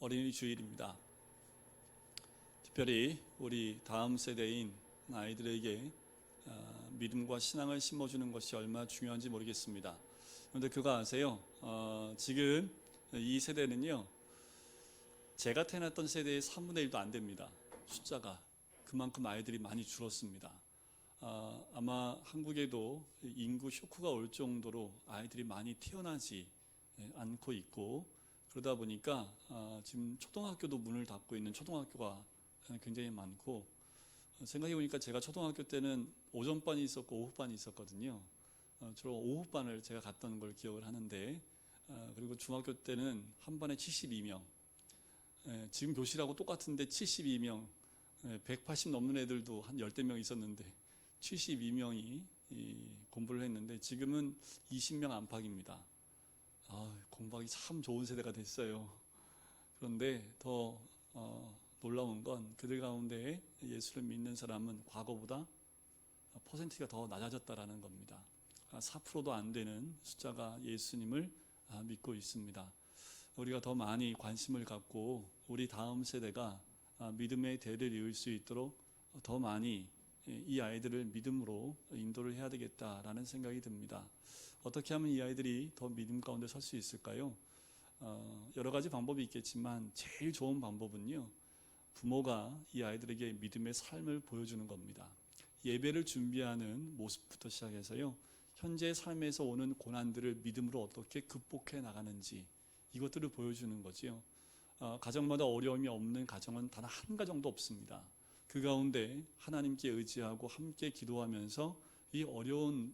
어린이 주일입니다. 특별히 우리 다음 세대인 아이들에게 믿음과 신앙을 심어주는 것이 얼마나 중요한지 모르겠습니다. 그런데 그거 아세요? 지금 이 세대는요, 제가 태어났던 세대의 3분의 1도 안 됩니다. 숫자가 그만큼 아이들이 많이 줄었습니다. 아마 한국에도 인구 쇼크가 올 정도로 아이들이 많이 태어나지 않고 있고, 그러다 보니까 지금 초등학교도 문을 닫고 있는 초등학교가 굉장히 많고, 생각해 보니까 제가 초등학교 때는 오전반이 있었고 오후반이 있었거든요. 주로 오후반을 제가 갔던 걸 기억을 하는데, 그리고 중학교 때는 한 반에 72명, 지금 교실하고 똑같은데 72명, 180 넘는 애들도 한 10명 있었는데 72명이 공부를 했는데, 지금은 20명 안팎입니다. 공부하기 참 좋은 세대가 됐어요. 그런데 더 놀라운 건 그들 가운데 예수를 믿는 사람은 과거보다 퍼센트가 더 낮아졌다라는 겁니다. 4%도 안 되는 숫자가 예수님을 믿고 있습니다. 우리가 더 많이 관심을 갖고 우리 다음 세대가 믿음의 대를 이을 수 있도록 더 많이 이 아이들을 믿음으로 인도를 해야 되겠다라는 생각이 듭니다. 어떻게 하면 이 아이들이 더 믿음 가운데 설 수 있을까요? 여러 가지 방법이 있겠지만 제일 좋은 방법은요, 부모가 이 아이들에게 믿음의 삶을 보여주는 겁니다. 예배를 준비하는 모습부터 시작해서요, 현재 삶에서 오는 고난들을 믿음으로 어떻게 극복해 나가는지, 이것들을 보여주는 거지요. 가정마다 어려움이 없는 가정은 단 한 가정도 없습니다. 그 가운데 하나님께 의지하고 함께 기도하면서 이 어려운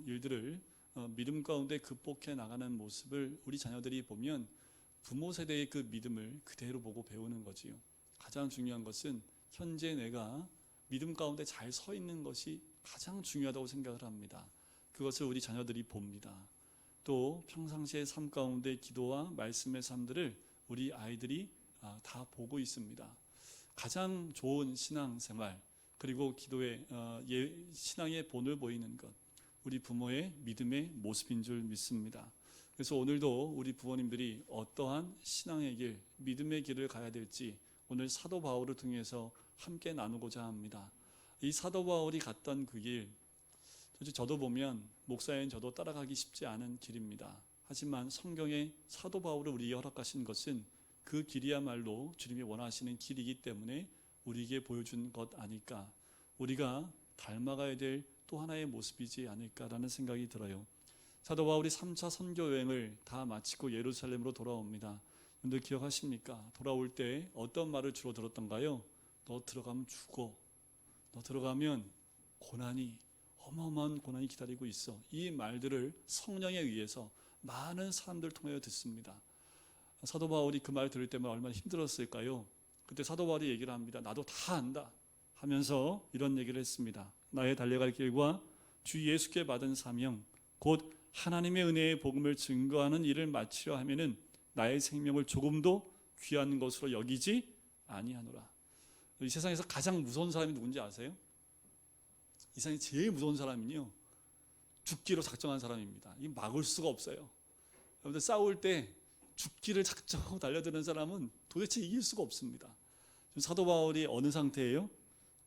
일들을 믿음 가운데 극복해 나가는 모습을 우리 자녀들이 보면 부모 세대의 그 믿음을 그대로 보고 배우는 거지요. 가장 중요한 것은 현재 내가 믿음 가운데 잘 서 있는 것이 가장 중요하다고 생각을 합니다. 그것을 우리 자녀들이 봅니다. 또 평상시의 삶 가운데 기도와 말씀의 삶들을 우리 아이들이 다 보고 있습니다. 가장 좋은 신앙생활, 그리고 기도의 신앙의 본을 보이는 것, 우리 부모의 믿음의 모습인 줄 믿습니다. 그래서 오늘도 우리 부모님들이 어떠한 신앙의 길, 믿음의 길을 가야 될지 오늘 사도 바울을 통해서 함께 나누고자 합니다. 이 사도 바울이 갔던 그 길, 저도 보면 목사인 저도 따라가기 쉽지 않은 길입니다. 하지만 성경에 사도 바울을 우리에게 허락하신 것은 그 길이야말로 주님이 원하시는 길이기 때문에 우리에게 보여준 것 아닐까, 우리가 닮아가야 될 또 하나의 모습이지 않을까라는 생각이 들어요. 사도 바울이 3차 선교 여행을 다 마치고 예루살렘으로 돌아옵니다. 여러분들 기억하십니까? 돌아올 때 어떤 말을 주로 들었던가요? 너 들어가면 죽어. 너 들어가면 어마어마한 고난이 기다리고 있어. 이 말들을 성령에 의해서 많은 사람들 통하여 듣습니다. 사도 바울이 그 말 들을 때만 얼마나 힘들었을까요? 그때 사도 바울이 얘기를 합니다. 나도 다 안다 하면서 이런 얘기를 했습니다. 나의 달려갈 길과 주 예수께 받은 사명, 곧 하나님의 은혜의 복음을 증거하는 일을 마치려 하면은 나의 생명을 조금도 귀한 것으로 여기지 아니하노라. 이 세상에서 가장 무서운 사람이 누군지 아세요? 이 세상에 제일 무서운 사람은요, 죽기로 작정한 사람입니다. 이 막을 수가 없어요. 여러분들 싸울 때 죽기를 작정하고 달려드는 사람은 도대체 이길 수가 없습니다. 지금 사도 바울이 어느 상태예요?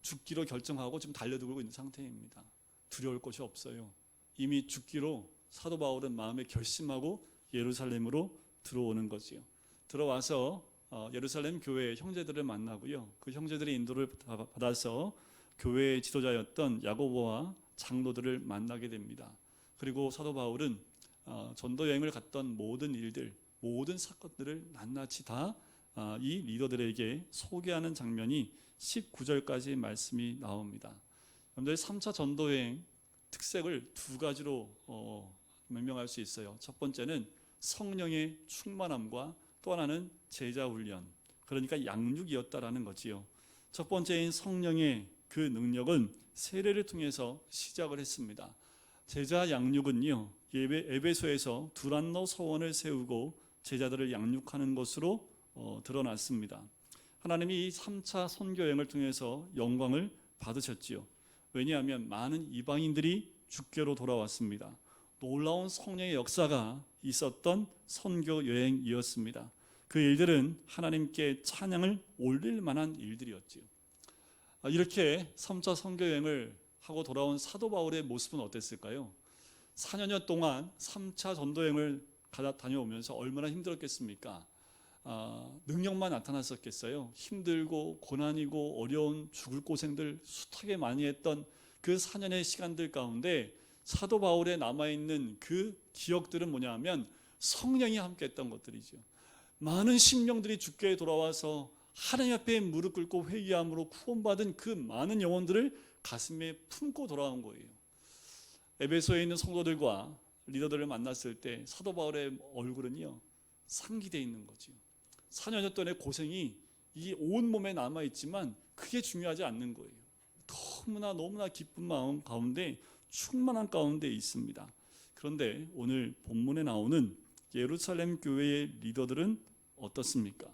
죽기로 결정하고 지금 달려들고 있는 상태입니다. 두려울 것이 없어요. 이미 죽기로 사도 바울은 마음에 결심하고 예루살렘으로 들어오는 거지요. 들어와서 예루살렘 교회의 형제들을 만나고요, 그 형제들의 인도를 받아서 교회의 지도자였던 야고보와 장로들을 만나게 됩니다. 그리고 사도 바울은 전도 여행을 갔던 모든 일들, 모든 사건들을 낱낱이 다 이 리더들에게 소개하는 장면이 19절까지 말씀이 나옵니다. 여러분들 3차 전도여행 특색을 두 가지로 명명할 수 있어요. 첫 번째는 성령의 충만함과 또 하나는 제자 훈련, 그러니까 양육이었다라는 거지요. 첫 번째인 성령의 그 능력은 세례를 통해서 시작을 했습니다. 제자 양육은요, 에베소에서 두란노 서원을 세우고 제자들을 양육하는 것으로 드러났습니다. 하나님이 이 3차 선교여행을 통해서 영광을 받으셨지요. 왜냐하면 많은 이방인들이 주께로 돌아왔습니다. 놀라운 성령의 역사가 있었던 선교 여행이었습니다. 그 일들은 하나님께 찬양을 올릴 만한 일들이었지요. 이렇게 3차 선교 여행을 하고 돌아온 사도 바울의 모습은 어땠을까요? 4년여 동안 3차 전도 여행을 다녀오면서 얼마나 힘들었겠습니까? 능력만 나타났었겠어요? 힘들고 고난이고 어려운 죽을 고생들 숱하게 많이 했던 그 4년의 시간들 가운데 사도 바울에 남아있는 그 기억들은 뭐냐 하면 성령이 함께했던 것들이죠. 많은 심령들이 주께 돌아와서 하나님 앞에 무릎 꿇고 회개함으로 구원받은 그 많은 영혼들을 가슴에 품고 돌아온 거예요. 에베소에 있는 성도들과 리더들을 만났을 때 사도 바울의 얼굴은요, 상기되어 있는 거죠. 4년 동안의 고생이 이 온몸에 남아있지만 그게 중요하지 않는 거예요. 너무나 기쁜 마음 가운데 충만한 가운데 있습니다. 그런데 오늘 본문에 나오는 예루살렘 교회의 리더들은 어떻습니까?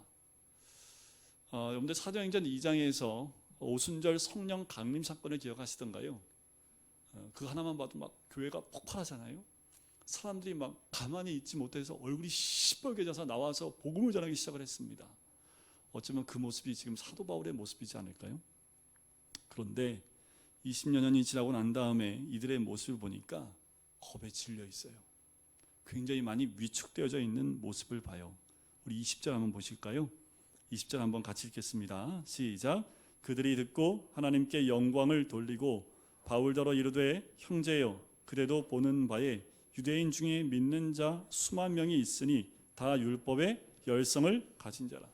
여러분들 사도행전 2장에서 오순절 성령 강림 사건을 기억하시던가요? 그 하나만 봐도 막 교회가 폭발하잖아요. 사람들이 막 가만히 있지 못해서 얼굴이 시뻘게 져서 나와서 복음을 전하기 시작을 했습니다. 어쩌면 그 모습이 지금 사도 바울의 모습이지 않을까요? 그런데 20여 년이 지나고 난 다음에 이들의 모습을 보니까 겁에 질려 있어요. 굉장히 많이 위축되어져 있는 모습을 봐요. 우리 20절 한번 보실까요? 20절 한번 같이 읽겠습니다. 시작. 그들이 듣고 하나님께 영광을 돌리고 바울더러 이르되 형제여 그래도 보는 바에 유대인 중에 믿는 자 수만 명이 있으니 다 율법의 열성을 가진 자라.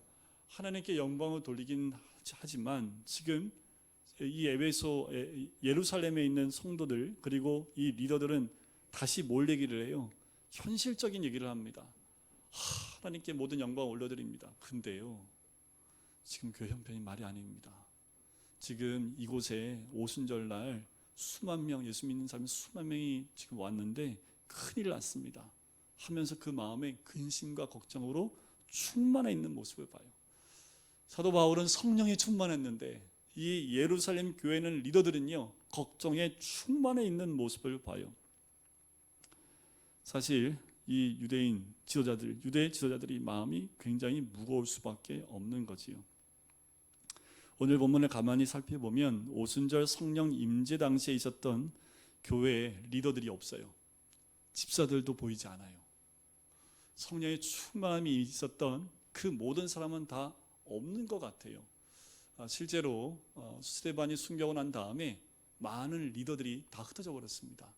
하나님께 영광을 돌리긴 하지만 지금 이 에베소 예루살렘에 있는 성도들 그리고 이 리더들은 다시 뭘 얘기를 해요? 현실적인 얘기를 합니다. 하나님께 모든 영광 올려드립니다. 근데요, 지금 교회 형편이 말이 아닙니다. 지금 이곳에 오순절날 수만 명, 예수 믿는 사람이 수만 명이 지금 왔는데 큰일 났습니다 하면서 그 마음에 근심과 걱정으로 충만해 있는 모습을 봐요. 사도 바울은 성령에 충만했는데 이 예루살렘 교회는 리더들은요, 걱정에 충만해 있는 모습을 봐요. 사실 이 유대 지도자들이 마음이 굉장히 무거울 수밖에 없는 거지요. 오늘 본문을 가만히 살펴보면 오순절 성령 임재 당시에 있었던 교회에 리더들이 없어요. 집사들도 보이지 않아요. 성령의 충만함이 있었던 그 모든 사람은 다 없는 것 같아요. 실제로 스데반이 순교하고 난 다음에 많은 리더들이 다 흩어져 버렸습니다.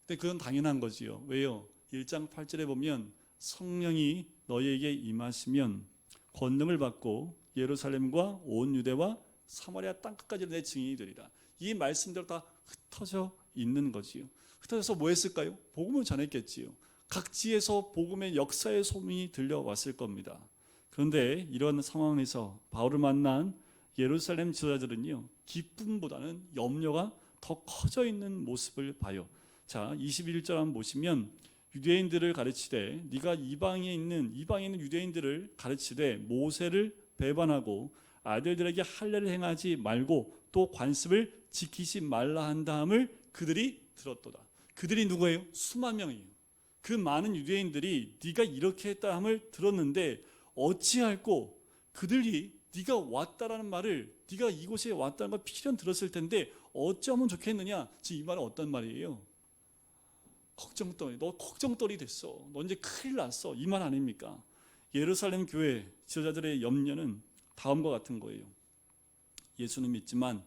근데 그건 당연한 거지요. 왜요? 1장 8절에 보면 성령이 너희에게 임하시면 권능을 받고 예루살렘과 온 유대와 사마리아 땅끝까지 내 증인이 되리라. 이 말씀대로 다 흩어져 있는 거지요. 흩어져서 뭐 했을까요? 복음을 전했겠지요. 각지에서 복음의 역사의 소문이 들려왔을 겁니다. 그런데 이런 상황에서 바울을 만난 예루살렘 지도자들은요, 기쁨보다는 염려가 더 커져 있는 모습을 봐요. 자, 21절 한번 보시면 유대인들을 가르치되 네가 이방에 있는 유대인들을 가르치되 모세를 배반하고 아들들에게 할례를 행하지 말고 또 관습을 지키지 말라 한 다음을 그들이 들었도다. 그들이 누구예요? 수만 명이에요. 그 많은 유대인들이 네가 이렇게 했다 함을 들었는데 어찌할꼬 그들이 네가 왔다라는 말을, 네가 이곳에 왔다는 걸 필연 들었을 텐데 어쩌면 좋겠느냐. 지금 이 말은 어떤 말이에요? 걱정떨이, 너 걱정떨이 됐어. 너 이제 큰일 났어. 이 말 아닙니까? 예루살렘 교회 지도자들의 염려는 다음과 같은 거예요. 예수는 믿지만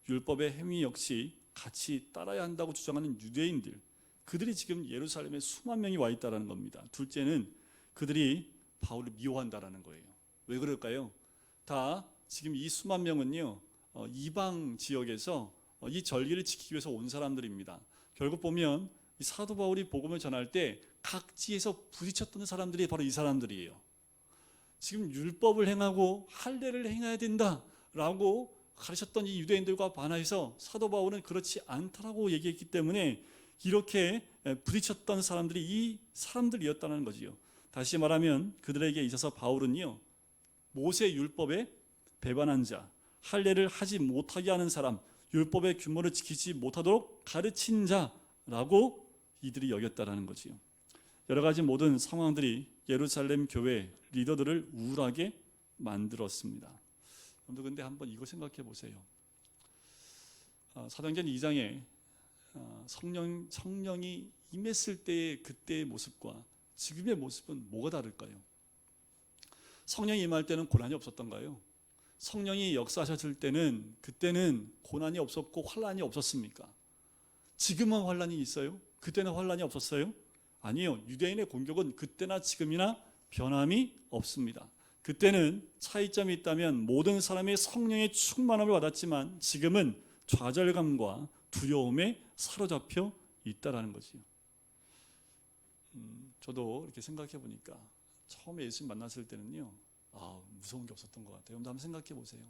율법의 행위 역시 같이 따라야 한다고 주장하는 유대인들, 그들이 지금 예루살렘에 수만 명이 와 있다는 겁니다. 둘째는 그들이 바울을 미워한다는 거예요. 왜 그럴까요? 다 지금 이 수만 명은요, 이방 지역에서 이 절기를 지키기 위해서 온 사람들입니다. 결국 보면 이 사도 바울이 복음을 전할 때 각지에서 부딪혔던 사람들이 바로 이 사람들이에요. 지금 율법을 행하고 할례를 행해야 된다라고 가르쳤던 이 유대인들과 반하여서 사도 바울은 그렇지 않다라고 얘기했기 때문에 이렇게 부딪혔던 사람들이 이 사람들이었다는 거지요. 다시 말하면 그들에게 있어서 바울은요, 모세 율법에 배반한 자, 할례를 하지 못하게 하는 사람, 율법의 규모를 지키지 못하도록 가르친 자라고 이들이 여겼다라는 거지요. 여러 가지 모든 상황들이 예루살렘 교회 리더들을 우울하게 만들었습니다. 여러분들 근데 한번 이거 생각해 보세요. 사도행전 2장에 성령이 임했을 때의 그때의 모습과 지금의 모습은 뭐가 다를까요? 성령이 임할 때는 고난이 없었던가요? 성령이 역사하셨을 때는 그때는 고난이 없었고 환난이 없었습니까? 지금은 환난이 있어요? 그때는 환난이 없었어요? 아니요. 유대인의 공격은 그때나 지금이나 변함이 없습니다. 그때는 차이점이 있다면 모든 사람이 성령의 충만함을 받았지만 지금은 좌절감과 두려움에 사로잡혀 있다라는 거지요. 저도 이렇게 생각해 보니까 처음에 예수님 만났을 때는요, 무서운 게 없었던 것 같아요. 한번 생각해 보세요.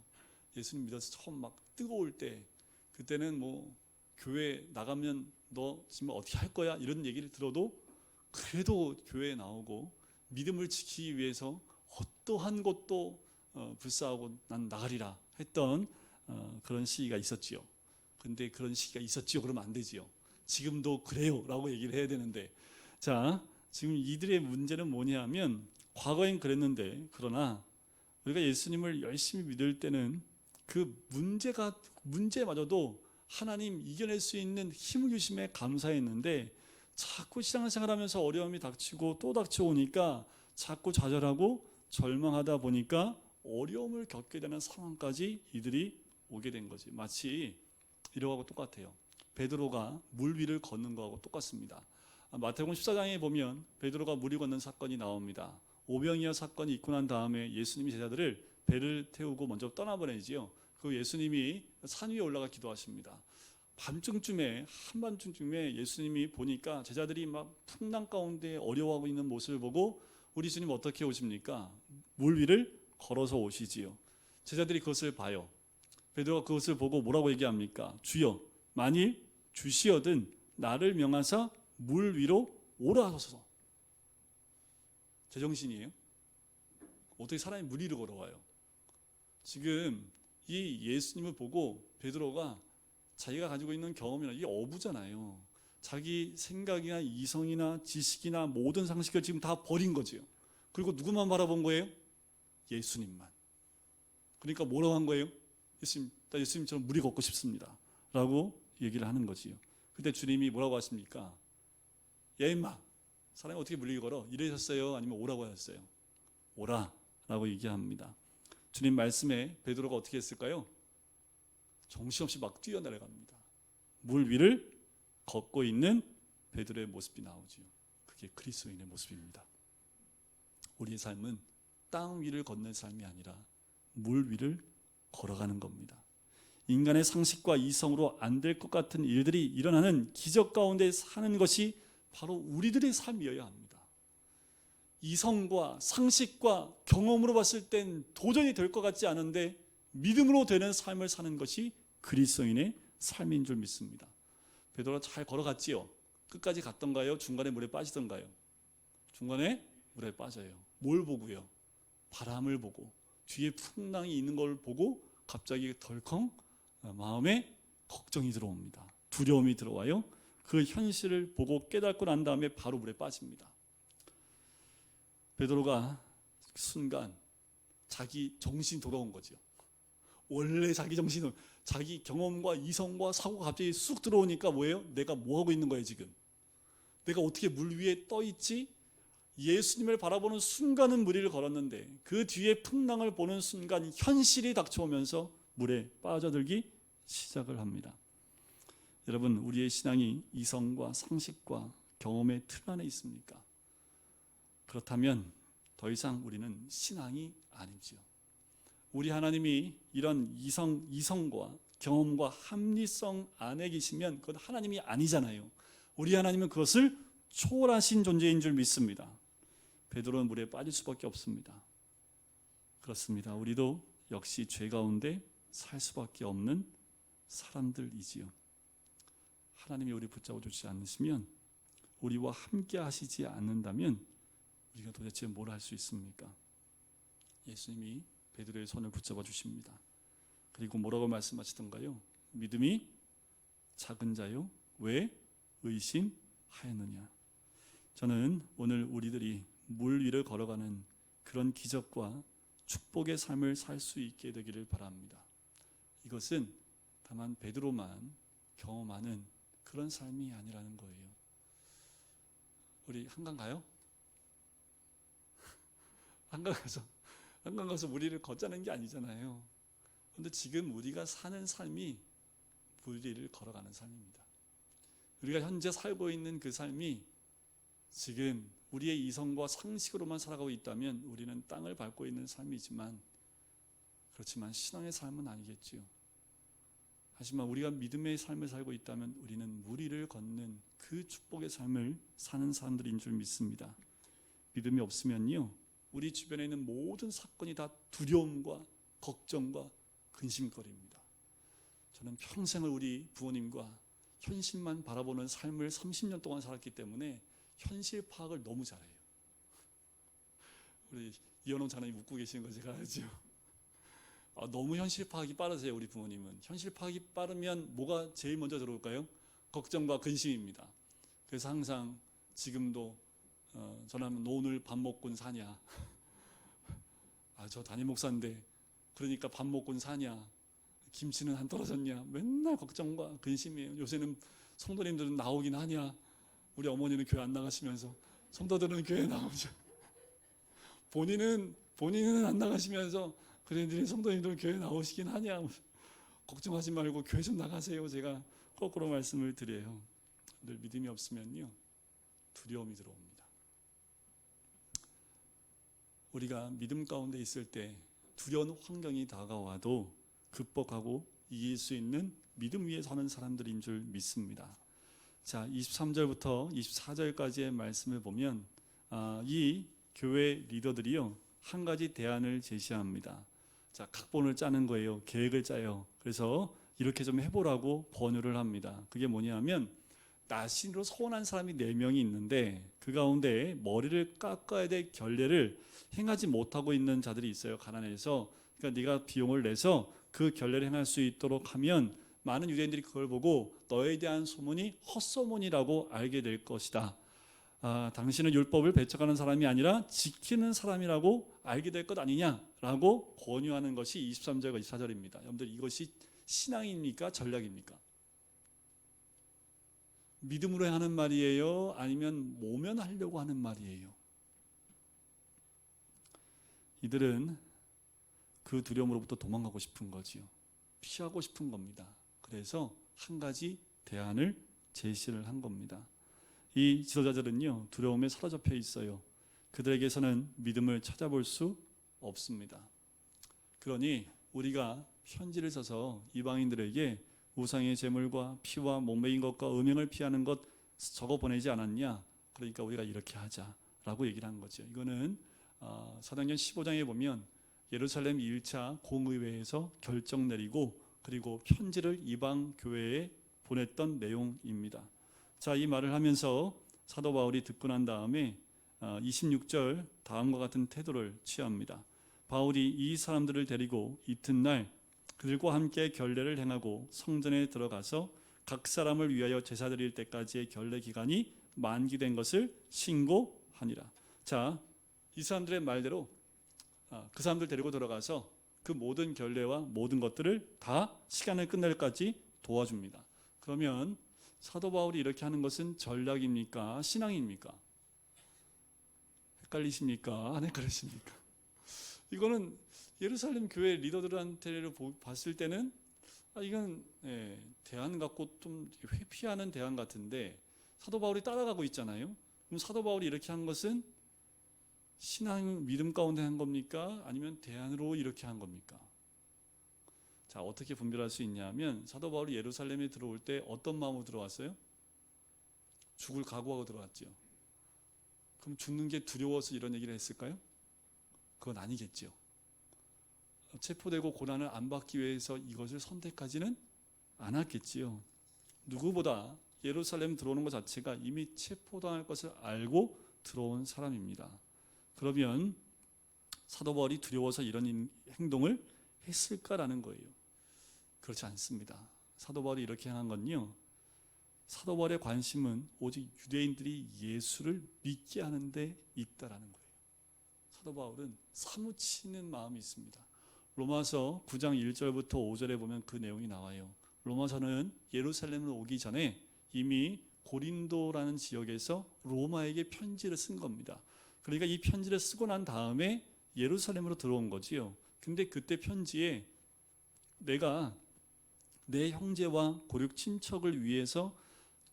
예수님 믿어서 처음 막 뜨거울 때, 그때는 뭐 교회 나가면 너 지금 어떻게 할 거야? 이런 얘기를 들어도 그래도 교회에 나오고 믿음을 지키기 위해서 어떠한 것도 불사하고 난 나가리라 했던 그런 시기가 있었지요. 근데 그런 시기가 있었지요 그러면 안 되지요. 지금도 그래요 라고 얘기를 해야 되는데, 자, 지금 이들의 문제는 뭐냐 하면 과거엔 그랬는데, 그러나 우리가 예수님을 열심히 믿을 때는 그 문제마저도 하나님 이겨낼 수 있는 힘을 주심에 감사했는데, 자꾸 신앙생활하면서 어려움이 닥치고 또 닥쳐오니까 자꾸 좌절하고 절망하다 보니까 어려움을 겪게 되는 상황까지 이들이 오게 된 거지. 마치 이러하고 똑같아요. 베드로가 물 위를 걷는 거하고 똑같습니다. 마태복음 14장에 보면 베드로가 물이 걷는 사건이 나옵니다. 오병이어 사건이 있고 난 다음에 예수님이 제자들을 배를 태우고 먼저 떠나보내지요. 그 예수님이 산 위에 올라가 기도하십니다. 밤중쯤에, 한밤중쯤에 예수님이 보니까 제자들이 막 풍랑 가운데 어려워하고 있는 모습을 보고 우리 주님 어떻게 오십니까? 물 위를 걸어서 오시지요. 제자들이 그것을 봐요. 베드로가 그것을 보고 뭐라고 얘기합니까? 주여, 만일 주시어든 나를 명하사 물 위로 오라 하소서. 제정신이에요? 어떻게 사람이 물 위로 걸어와요? 지금 이 예수님을 보고 베드로가 자기가 가지고 있는 경험이나 이게 어부잖아요. 자기 생각이나 이성이나 지식이나 모든 상식을 지금 다 버린 거죠. 그리고 누구만 바라본 거예요? 예수님만. 그러니까 뭐라고 한 거예요? 나 예수님처럼 물이 걷고 싶습니다 라고 얘기를 하는 거지요. 그때 주님이 뭐라고 하십니까? 야 임마, 사람이 어떻게 물리 걸어? 이러셨어요? 아니면 오라고 하셨어요? 오라 라고 얘기합니다. 주님 말씀에 베드로가 어떻게 했을까요? 정신없이 막 뛰어내려갑니다. 물 위를 걷고 있는 베드로의 모습이 나오지요. 그게 그리스도인의 모습입니다. 우리의 삶은 땅 위를 걷는 삶이 아니라 물 위를 걸어가는 겁니다. 인간의 상식과 이성으로 안 될 것 같은 일들이 일어나는 기적 가운데 사는 것이 바로 우리들의 삶이어야 합니다. 이성과 상식과 경험으로 봤을 땐 도전이 될 것 같지 않은데 믿음으로 되는 삶을 사는 것이 그리스도인의 삶인 줄 믿습니다. 베드로가 잘 걸어갔지요. 끝까지 갔던가요? 중간에 물에 빠지던가요? 중간에 물에 빠져요. 뭘 보고요? 바람을 보고 뒤에 풍랑이 있는 걸 보고 갑자기 덜컹 마음에 걱정이 들어옵니다. 두려움이 들어와요. 그 현실을 보고 깨닫고 난 다음에 바로 물에 빠집니다. 베드로가 순간 자기 정신이 돌아온 거죠. 원래 자기 정신은 자기 경험과 이성과 사고가 갑자기 쑥 들어오니까 뭐예요? 내가 뭐 하고 있는 거예요 지금? 내가 어떻게 물 위에 떠 있지? 예수님을 바라보는 순간은 물 위를 걸었는데 그 뒤에 풍랑을 보는 순간 현실이 닥쳐오면서 물에 빠져들기 시작을 합니다. 여러분, 우리의 신앙이 이성과 상식과 경험의 틀 안에 있습니까? 그렇다면 더 이상 우리는 신앙이 아니지요. 우리 하나님이 이런 이성과 경험과 합리성 안에 계시면 그건 하나님이 아니잖아요. 우리 하나님은 그것을 초월하신 존재인 줄 믿습니다. 베드로는 물에 빠질 수밖에 없습니다. 그렇습니다. 우리도 역시 죄 가운데 살 수밖에 없는 사람들이지요. 하나님이 우리 붙잡아 주지 않으시면, 우리와 함께 하시지 않는다면 우리가 도대체 뭘 할 수 있습니까? 예수님이 베드로의 손을 붙잡아 주십니다. 그리고 뭐라고 말씀하시던가요? 믿음이 작은 자요, 왜 의심하였느냐. 저는 오늘 우리들이 물 위를 걸어가는 그런 기적과 축복의 삶을 살 수 있게 되기를 바랍니다. 이것은 다만 베드로만 경험하는 그런 삶이 아니라는 거예요. 우리 한강 가요? 한강 가서 우리를 걷자는 게 아니잖아요. 그런데 지금 우리가 사는 삶이 물 위를 걸어가는 삶입니다. 우리가 현재 살고 있는 그 삶이 지금 우리의 이성과 상식으로만 살아가고 있다면 우리는 땅을 밟고 있는 삶이지만, 그렇지만 신앙의 삶은 아니겠지요. 하지만 우리가 믿음의 삶을 살고 있다면 우리는 물 위를 걷는 그 축복의 삶을 사는 사람들인 줄 믿습니다. 믿음이 없으면요, 우리 주변에 있는 모든 사건이 다 두려움과 걱정과 근심거리입니다. 저는 평생을 우리 부모님과 현실만 바라보는 삶을 30년 동안 살았기 때문에 현실 파악을 너무 잘해요. 우리 이현홍 장로님 웃고 계시는 거 제가 알죠. 너무 현실 파악이 빠르세요. 우리 부모님은 현실 파악이 빠르면 뭐가 제일 먼저 들어올까요? 걱정과 근심입니다. 그래서 항상 지금도 전화하면 너 오늘 밥 먹고는 사냐? 저 담임 목사인데 그러니까 밥 먹고는 사냐? 김치는 안 떨어졌냐? 맨날 걱정과 근심이에요. 요새는 성도님들은 나오긴 하냐? 우리 어머니는 교회 안 나가시면서 성도들은 교회 나오죠. 본인은 안 나가시면서 그래 니네 성도님들 교회 나오시긴 하냐? 걱정하지 말고 교회 좀 나가세요. 제가 거꾸로 말씀을 드려요. 늘 믿음이 없으면요, 두려움이 들어옵니다. 우리가 믿음 가운데 있을 때 두려운 환경이 다가와도 극복하고 이길 수 있는 믿음 위에 서는 사람들인 줄 믿습니다. 자, 23절부터 24절까지의 말씀을 보면 이 교회 리더들이요, 한 가지 대안을 제시합니다. 자, 각본을 짜는 거예요. 계획을 짜요. 그래서 이렇게 좀 해보라고 권유를 합니다. 그게 뭐냐면, 나신으로 서원한 사람이 4명이 있는데 그 가운데 머리를 깎아야 될 결례를 행하지 못하고 있는 자들이 있어요. 가난해서. 그러니까 네가 비용을 내서 그 결례를 행할 수 있도록 하면 많은 유대인들이 그걸 보고 너에 대한 소문이 헛소문이라고 알게 될 것이다. 당신은 율법을 배척하는 사람이 아니라 지키는 사람이라고 알게 될 것 아니냐라고 권유하는 것이 23절과 24절입니다. 여러분들, 이것이 신앙입니까? 전략입니까? 믿음으로 하는 말이에요? 아니면 모면하려고 하는 말이에요? 이들은 그 두려움으로부터 도망가고 싶은 거지요. 피하고 싶은 겁니다. 그래서 한 가지 대안을 제시를 한 겁니다. 이 지도자들은요, 두려움에 사로잡혀 있어요. 그들에게서는 믿음을 찾아볼 수 없습니다. 그러니 우리가 편지를 써서 이방인들에게 우상의 제물과 피와 목매인 것과 음행을 피하는 것 적어 보내지 않았냐? 그러니까 우리가 이렇게 하자라고 얘기를 한 거죠. 이거는 사도행전 15장에 보면 예루살렘 1차 공의회에서 결정 내리고 그리고 편지를 이방 교회에 보냈던 내용입니다. 자, 이 말을 하면서 사도 바울이 듣고 난 다음에 26절 다음과 같은 태도를 취합니다. 바울이 이 사람들을 데리고 이튿날 그들과 함께 결례를 행하고 성전에 들어가서 각 사람을 위하여 제사 드릴 때까지의 결례 기간이 만기된 것을 신고하니라. 자, 이 사람들의 말대로 그 사람들 데리고 들어가서 그 모든 결례와 모든 것들을 다 시간을 끝낼 때까지 도와줍니다. 그러면 사도 바울이 이렇게 하는 것은 전략입니까? 신앙입니까? 헷갈리십니까? 안 헷갈리십니까? 이거는 예루살렘 교회 리더들한테 봤을 때는 이건 대안 같고 좀 회피하는 대안 같은데 사도 바울이 따라가고 있잖아요. 그럼 사도 바울이 이렇게 한 것은 신앙 믿음 가운데 한 겁니까? 아니면 대안으로 이렇게 한 겁니까? 자, 어떻게 분별할 수 있냐면 사도 바울이 예루살렘에 들어올 때 어떤 마음으로 들어왔어요? 죽을 각오하고 들어왔죠. 그럼 죽는 게 두려워서 이런 얘기를 했을까요? 그건 아니겠죠. 체포되고 고난을 안 받기 위해서 이것을 선택하지는 않았겠지요. 누구보다 예루살렘 들어오는 것 자체가 이미 체포당할 것을 알고 들어온 사람입니다. 그러면 사도 바울이 두려워서 이런 행동을 했을까라는 거예요. 그렇지 않습니다. 사도 바울이 이렇게 한 건요, 사도 바울의 관심은 오직 유대인들이 예수를 믿게 하는 데 있다라는 거예요. 사도 바울은 사무치는 마음이 있습니다. 로마서 9장 1절부터 5절에 보면 그 내용이 나와요. 로마서는 예루살렘으로 오기 전에 이미 고린도라는 지역에서 로마에게 편지를 쓴 겁니다. 그러니까 이 편지를 쓰고 난 다음에 예루살렘으로 들어온 거지요. 근데 그때 편지에 내가 내 형제와 고륙 친척을 위해서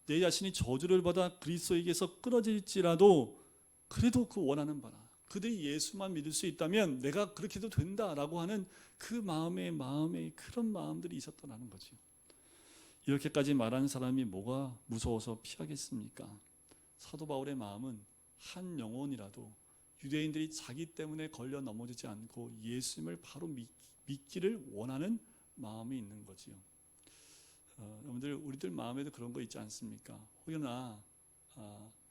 내 자신이 저주를 받아 그리스도에게서 끊어질지라도 그래도 그 원하는 바라, 그들이 예수만 믿을 수 있다면 내가 그렇게 해도 된다라고 하는 그 마음에 그런 마음들이 있었다는 거죠. 이렇게까지 말하는 사람이 뭐가 무서워서 피하겠습니까? 사도 바울의 마음은 한 영혼이라도 유대인들이 자기 때문에 걸려 넘어지지 않고 예수님을 바로 믿기를 원하는 마음이 있는 거지요. 여러분들, 우리들 마음에도 그런 거 있지 않습니까? 혹여나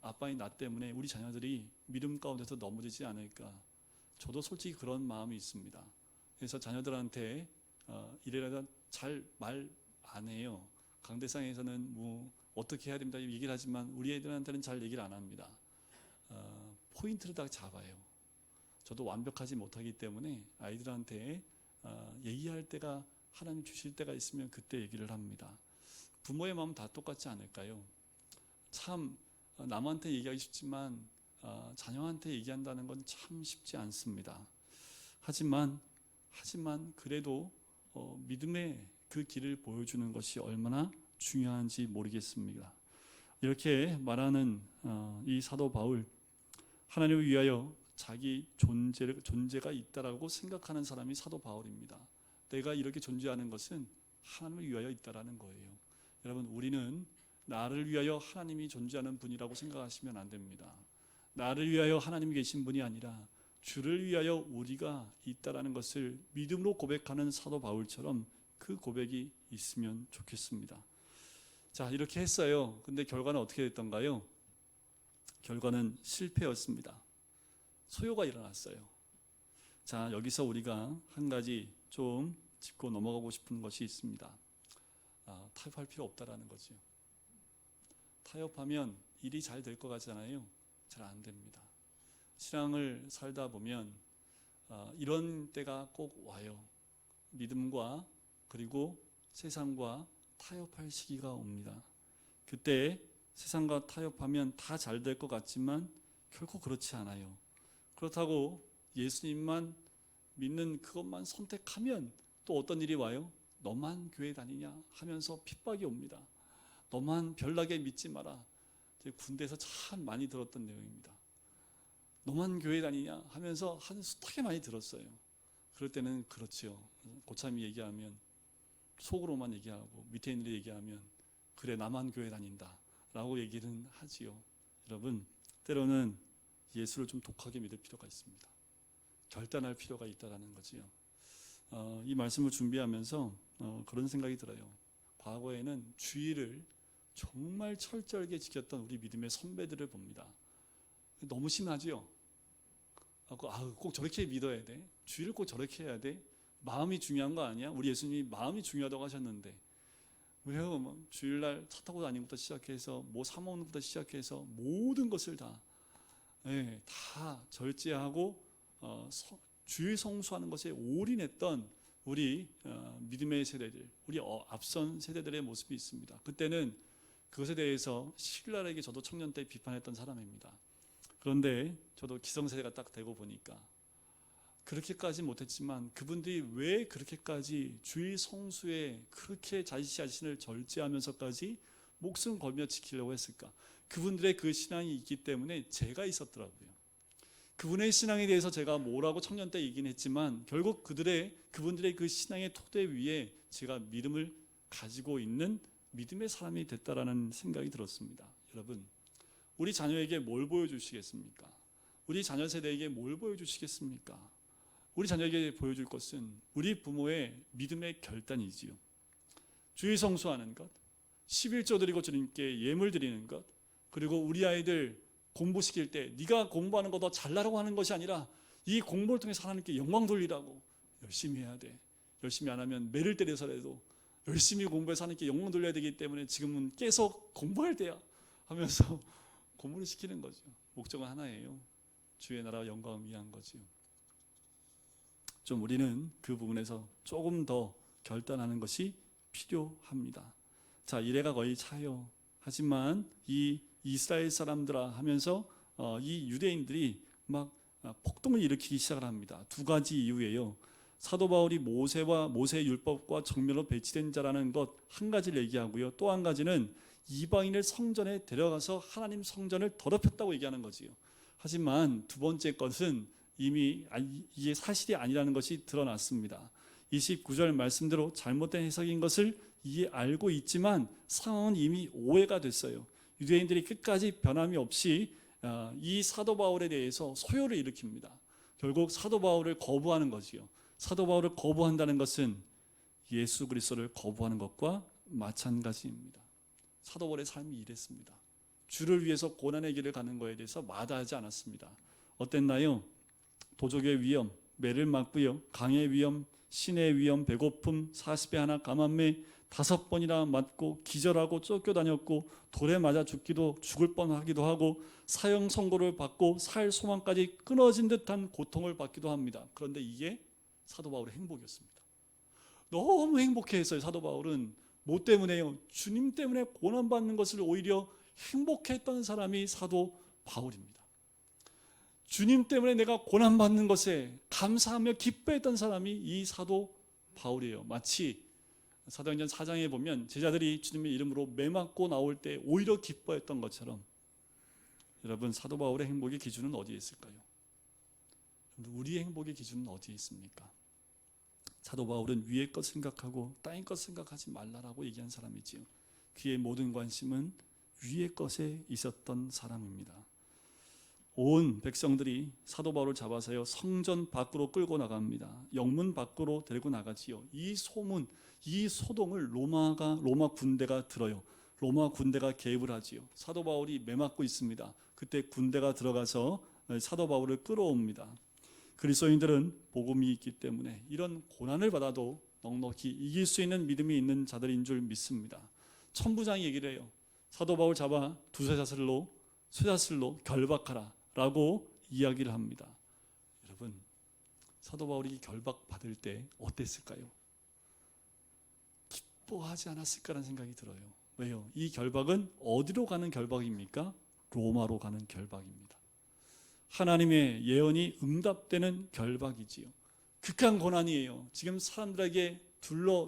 아빠인 나 때문에 우리 자녀들이 믿음 가운데서 넘어지지 않을까. 저도 솔직히 그런 마음이 있습니다. 그래서 자녀들한테 이래라 잘 말 안 해요. 강대상에서는 뭐 어떻게 해야 됩니다 얘기를 하지만 우리 애들한테는 잘 얘기를 안 합니다. 포인트를 다 잡아요. 저도 완벽하지 못하기 때문에 아이들한테 얘기할 때가 하나님 주실 때가 있으면 그때 얘기를 합니다. 부모의 마음 다 똑같지 않을까요? 참 남한테 얘기하기 쉽지만 자녀한테 얘기한다는 건 참 쉽지 않습니다. 하지만 그래도 믿음의 그 길을 보여주는 것이 얼마나 중요한지 모르겠습니다. 이렇게 말하는 이 사도 바울, 하나님을 위하여 자기 존재가 있다라고 생각하는 사람이 사도 바울입니다. 내가 이렇게 존재하는 것은 하나님을 위하여 있다라는 거예요. 여러분, 우리는 나를 위하여 하나님이 존재하는 분이라고 생각하시면 안 됩니다. 나를 위하여 하나님이 계신 분이 아니라 주를 위하여 우리가 있다라는 것을 믿음으로 고백하는 사도 바울처럼 그 고백이 있으면 좋겠습니다. 자, 이렇게 했어요. 근데 결과는 어떻게 됐던가요? 결과는 실패였습니다. 소요가 일어났어요. 자, 여기서 우리가 한 가지 좀 짚고 넘어가고 싶은 것이 있습니다. 타협할 필요 없다라는 거죠. 타협하면 일이 잘 될 것 같잖아요. 잘 안 됩니다. 신앙을 살다 보면 이런 때가 꼭 와요. 믿음과 그리고 세상과 타협할 시기가 옵니다. 그때 세상과 타협하면 다 잘 될 것 같지만 결코 그렇지 않아요. 그렇다고 예수님만 믿는 그것만 선택하면 또 어떤 일이 와요? 너만 교회 다니냐 하면서 핍박이 옵니다. 너만 별나게 믿지 마라. 군대에서 참 많이 들었던 내용입니다. 너만 교회 다니냐 하면서 한 숱하게 많이 들었어요. 그럴 때는 그렇지요. 고참이 얘기하면 속으로만 얘기하고 밑에 있는 일이 얘기하면 그래 나만 교회 다닌다 라고 얘기는 하지요. 여러분, 때로는 예수를 좀 독하게 믿을 필요가 있습니다. 결단할 필요가 있다는 거지요. 이 말씀을 준비하면서 그런 생각이 들어요. 과거에는 주의를 정말 철저하게 지켰던 우리 믿음의 선배들을 봅니다. 너무 심하지요. 꼭 저렇게 믿어야 돼. 주의를 꼭 저렇게 해야 돼. 마음이 중요한 거 아니야? 우리 예수님이 마음이 중요하다고 하셨는데 왜요? 뭐 주일날 차 타고 다니는 것부터 시작해서 뭐 사 먹는 것부터 시작해서 모든 것을 다 절제하고 주일 성수하는 것에 올인했던 우리 믿음의 세대들, 우리 앞선 세대들의 모습이 있습니다. 그때는 그것에 대해서 신랄하게 저도 청년 때 비판했던 사람입니다. 그런데 저도 기성세대가 딱 되고 보니까 그렇게까지 못했지만 그분들이 왜 그렇게까지 주일 성수에 그렇게 자신을 절제하면서까지 목숨 걸며 지키려고 했을까? 그분들의 그 신앙이 있기 때문에 제가 있었더라고요. 그분의 신앙에 대해서 제가 뭐라고 청년 때 얘기는 했지만 결국 그분들의 그 신앙의 토대 위에 제가 믿음을 가지고 있는 믿음의 사람이 됐다라는 생각이 들었습니다. 여러분, 우리 자녀에게 뭘 보여주시겠습니까? 우리 자녀 세대에게 뭘 보여주시겠습니까? 우리 자녀에게 보여줄 것은 우리 부모의 믿음의 결단이지요. 주일 성수하는 것, 11조 드리고 주님께 예물 드리는 것, 그리고 우리 아이들 공부시킬 때 네가 공부하는 거 더 잘나라고 하는 것이 아니라 이 공부를 통해서 하나님께 영광 돌리라고 열심히 해야 돼. 열심히 안 하면 매를 때려서라도 열심히 공부해서 하나님께 영광 돌려야 되기 때문에 지금은 계속 공부할 때야 하면서 공부를 시키는 거죠. 목적은 하나예요. 주의 나라와 영광을 위한 거지요. 좀 우리는 그 부분에서 조금 더 결단하는 것이 필요합니다. 자, 이래가 거의 차요. 하지만 이 이스라엘 사람들아 하면서 이 유대인들이 막 폭동을 일으키기 시작을 합니다. 두 가지 이유예요. 사도 바울이 모세와 모세의 율법과 정면으로 배치된 자라는 것 한 가지를 얘기하고요. 또 한 가지는 이방인을 성전에 데려가서 하나님 성전을 더럽혔다고 얘기하는 거지요. 하지만 두 번째 것은 이미 이게 사실이 아니라는 것이 드러났습니다. 29절 말씀대로 잘못된 해석인 것을 알고 있지만 상황은 이미 오해가 됐어요. 유대인들이 끝까지 변함이 없이 이 사도 바울에 대해서 소요를 일으킵니다. 결국 사도 바울을 거부하는 거지요. 사도 바울을 거부한다는 것은 예수 그리스도를 거부하는 것과 마찬가지입니다. 사도 바울의 삶이 이랬습니다. 주를 위해서 고난의 길을 가는 것에 대해서 마다하지 않았습니다. 어땠나요? 도적의 위험, 매를 맞고요. 강의 위험, 신의 위험, 배고픔, 40배 하나 감한매 5번이나 맞고 기절하고 쫓겨다녔고 돌에 맞아 죽을 뻔하기도 하고 사형 선고를 받고 살 소망까지 끊어진 듯한 고통을 받기도 합니다. 그런데 이게 사도 바울의 행복이었습니다. 너무 행복해했어요. 사도 바울은 뭐 때문에요? 주님 때문에 고난받는 것을 오히려 행복했던 사람이 사도 바울입니다. 주님 때문에 내가 고난받는 것에 감사하며 기뻐했던 사람이 이 사도 바울이에요. 마치 사도행전 4장에 보면 제자들이 주님의 이름으로 매 맞고 나올 때 오히려 기뻐했던 것처럼 여러분 사도 바울의 행복의 기준은 어디에 있을까요? 우리의 행복의 기준은 어디에 있습니까? 사도 바울은 위의 것 생각하고 땅의 것 생각하지 말라라고 얘기한 사람이지요. 그의 모든 관심은 위의 것에 있었던 사람입니다. 온 백성들이 사도 바울을 잡아서요 성전 밖으로 끌고 나갑니다. 영문 밖으로 데리고 나가지요. 이 소문, 이 소동을 로마 군대가 들어요. 로마 군대가 개입을 하지요. 사도 바울이 매맞고 있습니다. 그때 군대가 들어가서 사도 바울을 끌어옵니다. 그리스도인들은 복음이 있기 때문에 이런 고난을 받아도 넉넉히 이길 수 있는 믿음이 있는 자들인 줄 믿습니다. 천부장이 얘기를 해요. 사도 바울 잡아 쇠사슬로 결박하라 라고 이야기를 합니다. 여러분 사도 바울이 결박받을 때 어땠을까요? 기뻐하지 않았을까라는 생각이 들어요. 왜요? 이 결박은 어디로 가는 결박입니까? 로마로 가는 결박입니다. 하나님의 예언이 응답되는 결박이지요. 극한 고난이에요. 지금 사람들에게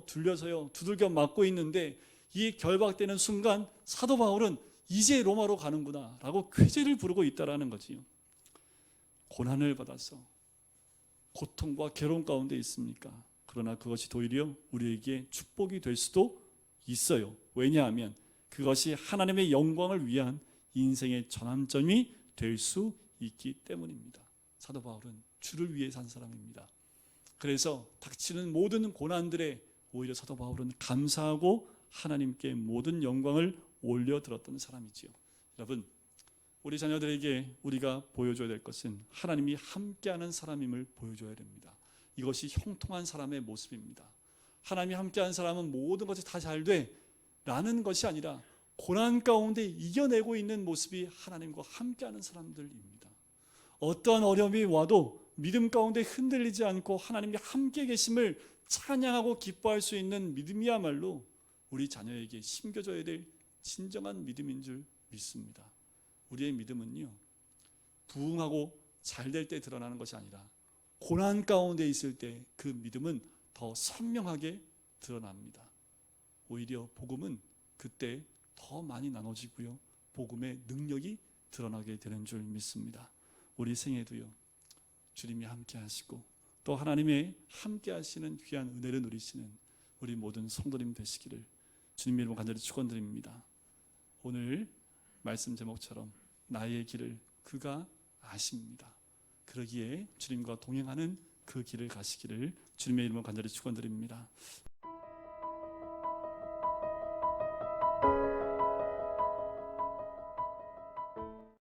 둘려서요 두들겨 맞고 있는데 이 결박되는 순간 사도 바울은 이제 로마로 가는구나 라고 쾌재를 부르고 있다라는 거지요. 고난을 받아서 고통과 괴로움 가운데 있습니까? 그러나 그것이 도리어 우리에게 축복이 될 수도 있어요. 왜냐하면 그것이 하나님의 영광을 위한 인생의 전환점이 될 수 있기 때문입니다. 사도 바울은 주를 위해 산 사람입니다. 그래서 닥치는 모든 고난들에 오히려 사도 바울은 감사하고 하나님께 모든 영광을 올려드렸던 사람이지요. 여러분 우리 자녀들에게 우리가 보여줘야 될 것은 하나님이 함께하는 사람임을 보여줘야 됩니다. 이것이 형통한 사람의 모습입니다. 하나님이 함께하는 사람은 모든 것이 다 잘 돼 라는 것이 아니라 고난 가운데 이겨내고 있는 모습이 하나님과 함께하는 사람들입니다. 어떠한 어려움이 와도 믿음 가운데 흔들리지 않고 하나님이 함께 계심을 찬양하고 기뻐할 수 있는 믿음이야말로 우리 자녀에게 심겨줘야 될 진정한 믿음인 줄 믿습니다. 우리의 믿음은요 부흥하고 잘 될 때 드러나는 것이 아니라 고난 가운데 있을 때 그 믿음은 더 선명하게 드러납니다. 오히려 복음은 그때 더 많이 나눠지고요 복음의 능력이 드러나게 되는 줄 믿습니다. 우리 생애도요 주님이 함께 하시고 또 하나님의 함께 하시는 귀한 은혜를 누리시는 우리 모든 성도님 되시기를 주님의 이름으로 간절히 축원드립니다. 오늘 말씀 제목처럼 나의 길을 그가 아십니다. 그러기에 주님과 동행하는 그 길을 가시기를 주님의 이름으로 간절히 축원드립니다.